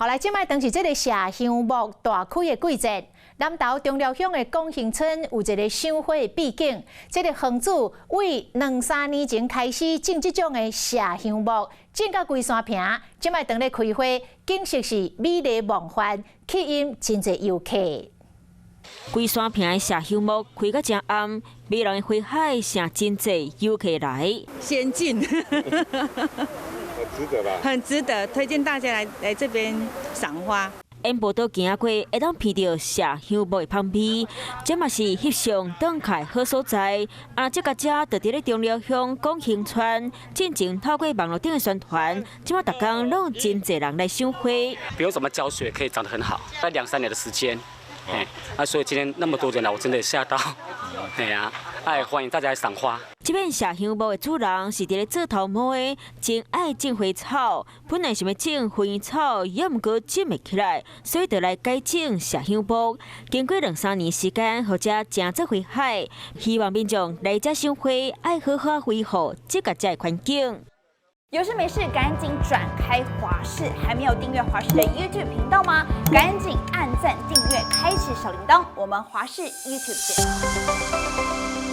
后来即摆当是这个麝香木大开的季节，南投中寮乡的广兴村有一个赏花的秘境。这个房主为2-3年前开始种这种的麝香木，种到规山坪，即摆当咧开花，景色是美丽梦幻，吸引真侪游客。规山坪的麝香木开到正暗，迷人的花海成真侪游客来。先进，很值得吧？很值得，推荐大家来这边赏花。沿步道行过，会当闻到麝香木的香味，这嘛是翕相打卡好所在。这个遮就伫咧中寮乡广兴村，进前透过网络顶的宣传，即马逐工拢真侪人来赏花。不用怎么浇水，可以长得很好，在2-3年的时间。所以今天那么多人来，我真的吓到。欢迎大家来赏花。这边麝香木的主人是伫咧做头毛的，真爱种花草。本来想要种薰衣草，也毋过种袂起来，所以就来改种麝香木。经过2-3年时间，或者真做花海，希望民众来遮赏花，爱好好维护这个遮的环境。有事没事赶紧转开华视，还没有订阅华视的 YouTube 频道吗？赶紧按赞、订阅、开启小铃铛，我们华视 YouTube 见。